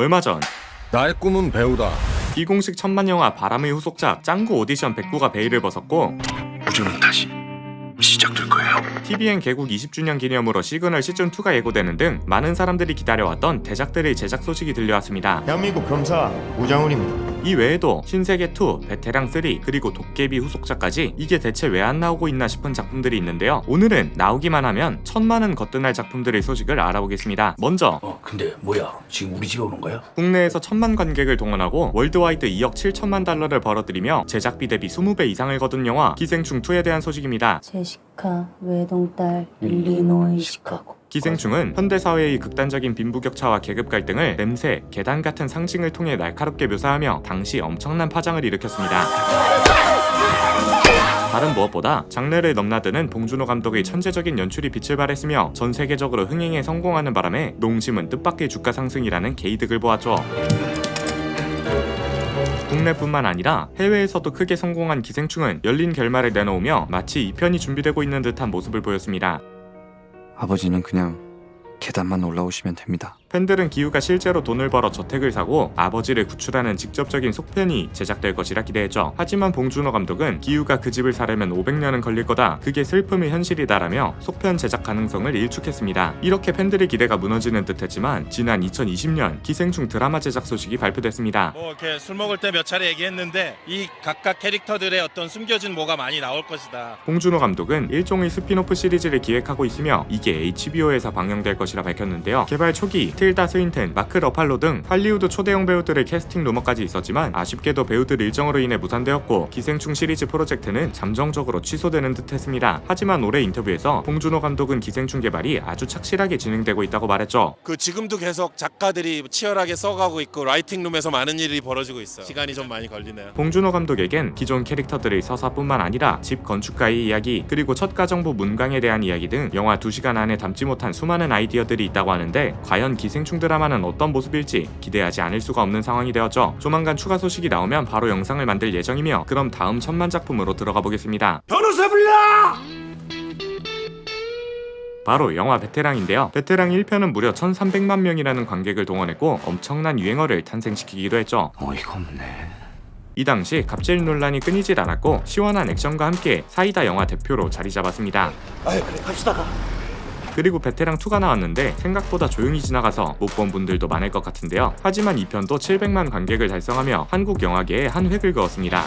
얼마 전 나의 꿈은 배우다. 비공식 천만 영화 바람의 후속작 짱구 오디션 백구가 베일을 벗었고 우주는 다시 시작될 거예요. TVN 개국 20주년 기념으로 시그널 시즌2가 예고되는 등 많은 사람들이 기다려왔던 대작들의 제작 소식이 들려왔습니다. 대한민국 검사 우장훈입니다. 이 외에도 신세계2, 베테랑3, 그리고 도깨비 후속작까지 이게 대체 왜 안 나오고 있나 싶은 작품들이 있는데요. 오늘은 나오기만 하면 천만은 거뜬할 작품들의 소식을 알아보겠습니다. 먼저 근데 뭐야? 지금 우리 집에 오는 거야? 국내에서 1000만 관객을 동원하고 월드와이드 2억 7천만 달러를 벌어들이며 제작비 대비 20배 이상을 거둔 영화 기생충2에 대한 소식입니다. 제시카 외동딸 일리노이 시카고. 기생충은 현대사회의 극단적인 빈부격차와 계급 갈등을 냄새, 계단 같은 상징을 통해 날카롭게 묘사하며 당시 엄청난 파장을 일으켰습니다. 다른 무엇보다 장르를 넘나드는 봉준호 감독의 천재적인 연출이 빛을 발했으며 전 세계적으로 흥행에 성공하는 바람에 농심은 뜻밖의 주가 상승이라는 개이득을 보았죠. 국내뿐만 아니라 해외에서도 크게 성공한 기생충은 열린 결말을 내놓으며 마치 2편이 준비되고 있는 듯한 모습을 보였습니다. 아버지는 그냥 계단만 올라오시면 됩니다. 팬들은 기우가 실제로 돈을 벌어 저택을 사고 아버지를 구출하는 직접적인 속편이 제작될 것이라 기대했죠. 하지만 봉준호 감독은 기우가 그 집을 사려면 500년은 걸릴 거다. 그게 슬픔의 현실이다라며 속편 제작 가능성을 일축했습니다. 이렇게 팬들의 기대가 무너지는 듯했지만 지난 2020년 기생충 드라마 제작 소식이 발표됐습니다. 이렇게 술 먹을 때 몇 차례 얘기했는데 이 각각 캐릭터들의 어떤 숨겨진 뭐가 많이 나올 것이다. 봉준호 감독은 일종의 스피노프 시리즈를 기획하고 있으며 이게 HBO에서 방영될 것이라 밝혔는데요. 개발 초기 틸다 스윈튼, 마크 러팔로 등 할리우드 초대형 배우들의 캐스팅 루머까지 있었지만 아쉽게도 배우들 일정으로 인해 무산되었고 기생충 시리즈 프로젝트는 잠정적으로 취소되는 듯 했습니다. 하지만 올해 인터뷰에서 봉준호 감독은 기생충 개발이 아주 착실하게 진행되고 있다고 말했죠. 지금도 계속 작가들이 치열하게 써가고 있고 라이팅룸에서 많은 일이 벌어지고 있어요. 시간이 좀 많이 걸리네요. 봉준호 감독에겐 기존 캐릭터들의 서사뿐만 아니라 집 건축가의 이야기, 그리고 첫 가정부 문강에 대한 이야기 등 영화 2시간 안에 담지 못한 수많은 아이디어들이 있다고 하는데 과연 기생충 드라마는 어떤 모습일지 기대하지 않을 수가 없는 상황이 되었죠. 조만간 추가 소식이 나오면 바로 영상을 만들 예정이며 그럼 다음 천만 작품으로 들어가 보겠습니다. 변호사 불러! 바로 영화 베테랑인데요. 베테랑 1편은 무려 1300만 명이라는 관객을 동원했고 엄청난 유행어를 탄생시키기도 했죠. 어이가 없네. 이 당시 갑질 논란이 끊이질 않았고 시원한 액션과 함께 사이다 영화 대표로 자리 잡았습니다. 그래 갑시다. 그리고 베테랑2가 나왔는데 생각보다 조용히 지나가서 못 본 분들도 많을 것 같은데요. 하지만 이 편도 700만 관객을 달성하며 한국 영화계에 한 획을 그었습니다.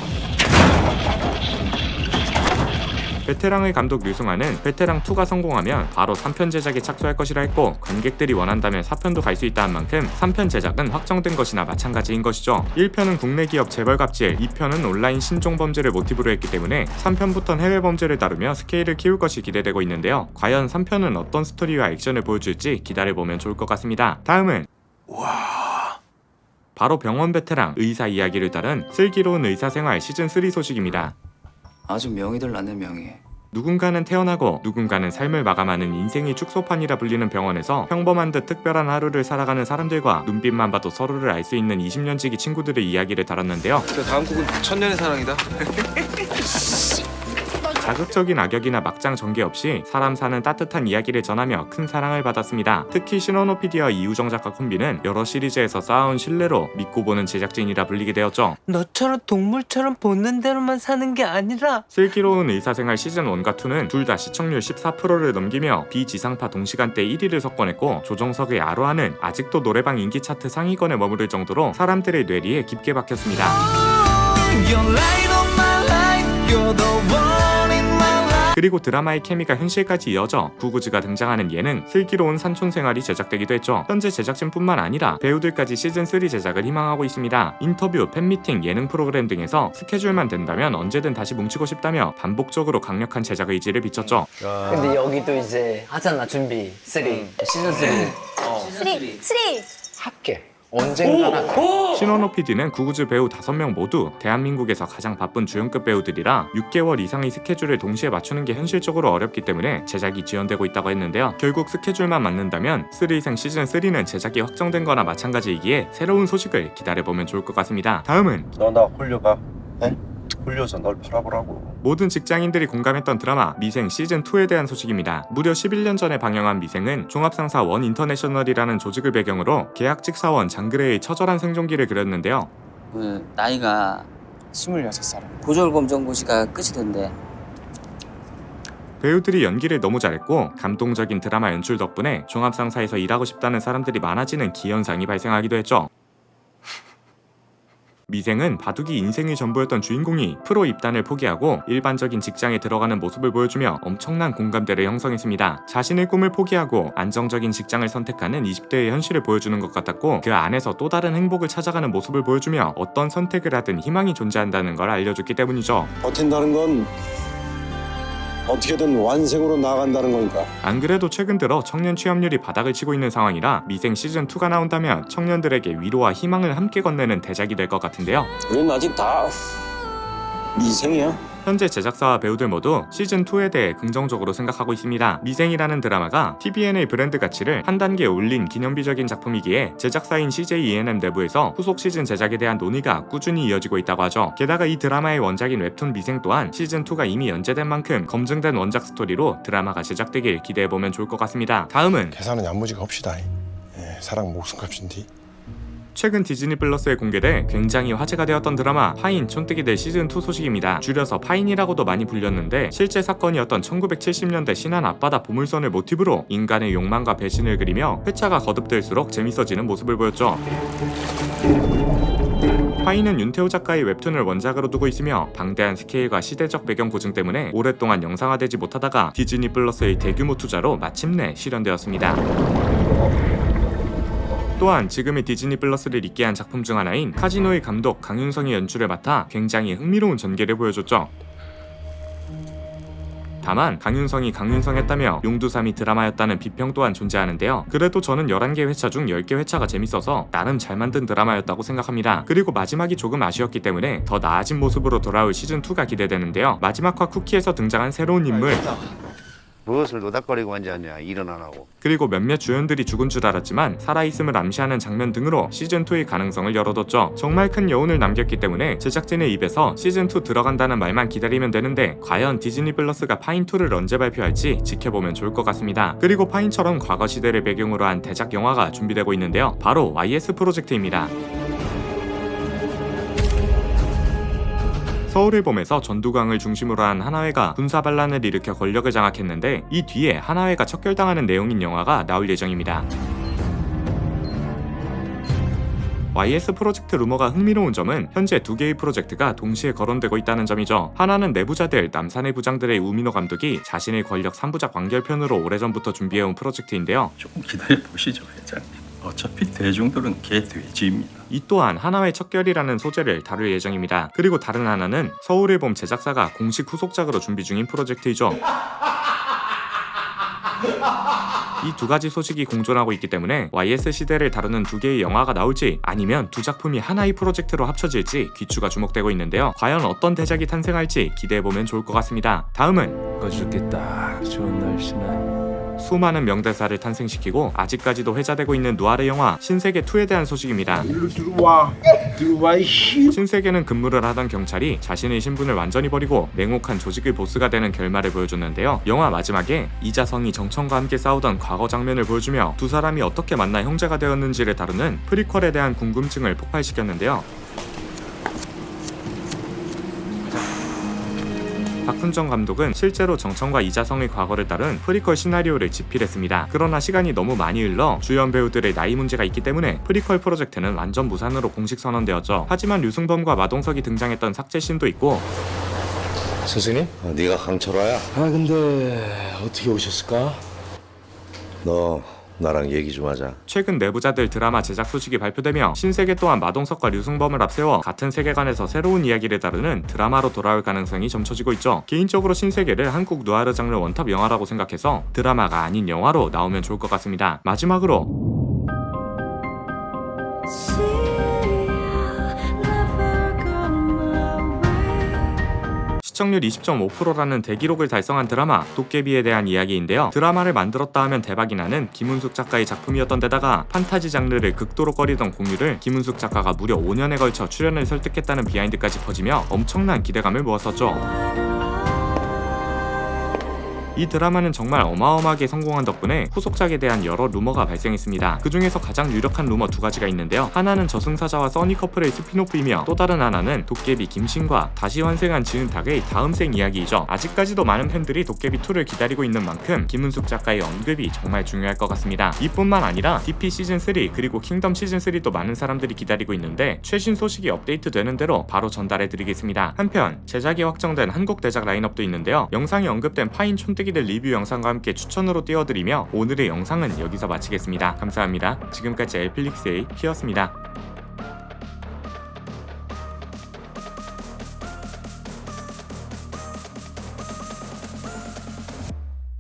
베테랑의 감독 류승환은 베테랑2가 성공하면 바로 3편 제작에 착수할 것이라 했고 관객들이 원한다면 4편도 갈 수 있다는 만큼 3편 제작은 확정된 것이나 마찬가지인 것이죠. 1편은 국내 기업 재벌 갑질, 2편은 온라인 신종 범죄를 모티브로 했기 때문에 3편부터는 해외 범죄를 다루며 스케일을 키울 것이 기대되고 있는데요. 과연 3편은 어떤 스토리와 액션을 보여줄지 기다려보면 좋을 것 같습니다. 다음은 바로 병원 베테랑 의사 이야기를 따른 슬기로운 의사생활 시즌3 소식입니다. 아주 명의들 나네 명의. 누군가는 태어나고 누군가는 삶을 마감하는 인생의 축소판이라 불리는 병원에서 평범한 듯 특별한 하루를 살아가는 사람들과 눈빛만 봐도 서로를 알 수 있는 20년지기 친구들의 이야기를 다뤘는데요. 다음 곡은 천년의 사랑이다. 자극적인 악역이나 막장 전개 없이 사람 사는 따뜻한 이야기를 전하며 큰 사랑을 받았습니다. 특히 신원호피디와 이우정 작가 콤비는 여러 시리즈에서 쌓아온 신뢰로 믿고 보는 제작진이라 불리게 되었죠. 너처럼 동물처럼 보는 대로만 사는 게 아니라 슬기로운 의사생활 시즌1과 2는 둘 다 시청률 14%를 넘기며 비지상파 동시간대 1위를 석권했고 조정석의 아로하는 아직도 노래방 인기 차트 상위권에 머무를 정도로 사람들의 뇌리에 깊게 박혔습니다. 그리고 드라마의 케미가 현실까지 이어져 구구즈가 등장하는 예능 슬기로운 산촌생활이 제작되기도 했죠. 현재 제작진뿐만 아니라 배우들까지 시즌3 제작을 희망하고 있습니다. 인터뷰, 팬미팅, 예능 프로그램 등에서 스케줄만 된다면 언제든 다시 뭉치고 싶다며 반복적으로 강력한 제작 의지를 비췄죠. 근데 여기도 이제 하잖아 준비 3 시즌 3 할게. 언젠가나 신원호 PD는 구구즈 배우 5명 모두 대한민국에서 가장 바쁜 주연급 배우들이라 6개월 이상의 스케줄을 동시에 맞추는 게 현실적으로 어렵기 때문에 제작이 지연되고 있다고 했는데요. 결국 스케줄만 맞는다면 3생 시즌3는 제작이 확정된 거나 마찬가지이기에 새로운 소식을 기다려보면 좋을 것 같습니다. 다음은 너 나 홀려가. 에? 굴려서 널 팔아보라고. 모든 직장인들이 공감했던 드라마 미생 시즌2에 대한 소식입니다. 무려 11년 전에 방영한 미생은 종합상사 원 인터내셔널이라는 조직을 배경으로 계약직 사원 장그레의 처절한 생존기를 그렸는데요. 그 나이가 26살입니다. 고졸검정고시가 끝이 된대. 배우들이 연기를 너무 잘했고 감동적인 드라마 연출 덕분에 종합상사에서 일하고 싶다는 사람들이 많아지는 기현상이 발생하기도 했죠. 미생은 바둑이 인생의 전부였던 주인공이 프로 입단을 포기하고 일반적인 직장에 들어가는 모습을 보여주며 엄청난 공감대를 형성했습니다. 자신의 꿈을 포기하고 안정적인 직장을 선택하는 20대의 현실을 보여주는 것 같았고 그 안에서 또 다른 행복을 찾아가는 모습을 보여주며 어떤 선택을 하든 희망이 존재한다는 걸 알려줬기 때문이죠. 버틴다는 건 어떻게든 완생으로 나아간다는 거니까. 안 그래도 최근 들어 청년 취업률이 바닥을 치고 있는 상황이라 미생 시즌2가 나온다면 청년들에게 위로와 희망을 함께 건네는 대작이 될 것 같은데요. 우린 아직 다 미생이야. 현재 제작사와 배우들 모두 시즌2에 대해 긍정적으로 생각하고 있습니다. 미생이라는 드라마가 TVN의 브랜드 가치를 한 단계 올린 기념비적인 작품이기에 제작사인 CJ ENM 내부에서 후속 시즌 제작에 대한 논의가 꾸준히 이어지고 있다고 하죠. 게다가 이 드라마의 원작인 웹툰 미생 또한 시즌2가 이미 연재된 만큼 검증된 원작 스토리로 드라마가 제작되길 기대해보면 좋을 것 같습니다. 다음은 계산은 야무지게 합시다. 사랑 목숨값인데. 최근 디즈니 플러스에 공개돼 굉장히 화제가 되었던 드라마 파인 촌뜨기들 시즌2 소식입니다. 줄여서 파인이라고도 많이 불렸는데 실제 사건이었던 1970년대 신안 앞바다 보물선을 모티브로 인간의 욕망과 배신을 그리며 회차가 거듭될수록 재밌어지는 모습을 보였죠. 파인은 윤태호 작가의 웹툰을 원작으로 두고 있으며 방대한 스케일과 시대적 배경 고증 때문에 오랫동안 영상화되지 못하다가 디즈니 플러스의 대규모 투자로 마침내 실현되었습니다. 또한 지금의 디즈니 플러스를 있게 한 작품 중 하나인 카지노의 감독 강윤성이 연출을 맡아 굉장히 흥미로운 전개를 보여줬죠. 다만 강윤성이 강윤성했다며 용두삼이 드라마였다는 비평 또한 존재하는데요. 그래도 저는 11개 회차 중 10개 회차가 재밌어서 나름 잘 만든 드라마였다고 생각합니다. 그리고 마지막이 조금 아쉬웠기 때문에 더 나아진 모습으로 돌아올 시즌2가 기대되는데요. 마지막화 쿠키에서 등장한 새로운 인물 무엇을 노닥거리고 앉았냐, 일은 안 하고. 그리고 몇몇 주연들이 죽은 줄 알았지만 살아있음을 암시하는 장면 등으로 시즌2의 가능성을 열어뒀죠. 정말 큰 여운을 남겼기 때문에 제작진의 입에서 시즌2 들어간다는 말만 기다리면 되는데 과연 디즈니 플러스가 파인2를 언제 발표할지 지켜보면 좋을 것 같습니다. 그리고 파인처럼 과거 시대를 배경으로 한 대작 영화가 준비되고 있는데요. 바로 YS 프로젝트입니다. 서울의 봄에서 전두광을 중심으로 한 하나회가 군사반란을 일으켜 권력을 장악했는데 이 뒤에 하나회가 척결당하는 내용인 영화가 나올 예정입니다. YS 프로젝트 루머가 흥미로운 점은 현재 두 개의 프로젝트가 동시에 거론되고 있다는 점이죠. 하나는 내부자들 남산의 부장들의 우민호 감독이 자신의 권력 3부작 완결편으로 오래전부터 준비해온 프로젝트인데요. 조금 기다려보시죠, 회장님. 어차피 대중들은 개돼지입니다. 이 또한 하나의 척결이라는 소재를 다룰 예정입니다. 그리고 다른 하나는 서울의 봄 제작사가 공식 후속작으로 준비 중인 프로젝트이죠. 이 두 가지 소식이 공존하고 있기 때문에 YS 시대를 다루는 두 개의 영화가 나올지 아니면 두 작품이 하나의 프로젝트로 합쳐질지 귀추가 주목되고 있는데요. 과연 어떤 대작이 탄생할지 기대해보면 좋을 것 같습니다. 다음은 꺼죽기 딱 좋은 날씨네. 수많은 명대사를 탄생시키고 아직까지도 회자되고 있는 누아르 영화 신세계2에 대한 소식입니다. 들어와 신세계는 근무를 하던 경찰이 자신의 신분을 완전히 버리고 냉혹한 조직의 보스가 되는 결말을 보여줬는데요. 영화 마지막에 이자성이 정청과 함께 싸우던 과거 장면을 보여주며 두 사람이 어떻게 만나 형제가 되었는지를 다루는 프리퀄에 대한 궁금증을 폭발시켰는데요. 박훈정 감독은 실제로 정청과 이자성의 과거를 다룬 프리퀄 시나리오를 집필했습니다. 그러나 시간이 너무 많이 흘러 주연 배우들의 나이 문제가 있기 때문에 프리퀄 프로젝트는 완전 무산으로 공식 선언되었죠. 하지만 류승범과 마동석이 등장했던 삭제씬도 있고 스승님? 네가 강철화야? 근데 어떻게 오셨을까? 너 나랑 얘기 좀 하자. 최근 내부자들 드라마 제작 소식이 발표되며 신세계 또한 마동석과 류승범을 앞세워 같은 세계관에서 새로운 이야기를 다루는 드라마로 돌아올 가능성이 점쳐지고 있죠. 개인적으로 신세계를 한국 누아르 장르 원탑 영화라고 생각해서 드라마가 아닌 영화로 나오면 좋을 것 같습니다. 마지막으로 시청률 20.5%라는 대기록을 달성한 드라마 도깨비에 대한 이야기인데요. 드라마를 만들었다 하면 대박이 나는 김은숙 작가의 작품이었던 데다가 판타지 장르를 극도로 꺼리던 공유를 김은숙 작가가 무려 5년에 걸쳐 출연을 설득했다는 비하인드까지 퍼지며 엄청난 기대감을 모았었죠. 이 드라마는 정말 어마어마하게 성공한 덕분에 후속작에 대한 여러 루머가 발생했습니다. 그 중에서 가장 유력한 루머 두 가지가 있는데요. 하나는 저승사자와 써니 커플의 스피노프이며 또 다른 하나는 도깨비 김신과 다시 환생한 지은탁의 다음 생 이야기이죠. 아직까지도 많은 팬들이 도깨비2를 기다리고 있는 만큼 김은숙 작가의 언급이 정말 중요할 것 같습니다. 이뿐만 아니라 DP 시즌3 그리고 킹덤 시즌3도 많은 사람들이 기다리고 있는데 최신 소식이 업데이트 되는 대로 바로 전달해드리겠습니다. 한편 제작이 확정된 한국 대작 라인업도 있는데요. 영상에 언급된 파인 촌뜨기들 리뷰 영상과 함께 추천으로 띄워드리며 오늘의 영상은 여기서 마치겠습니다. 감사합니다. 지금까지 엘플릭스의 피였습니다.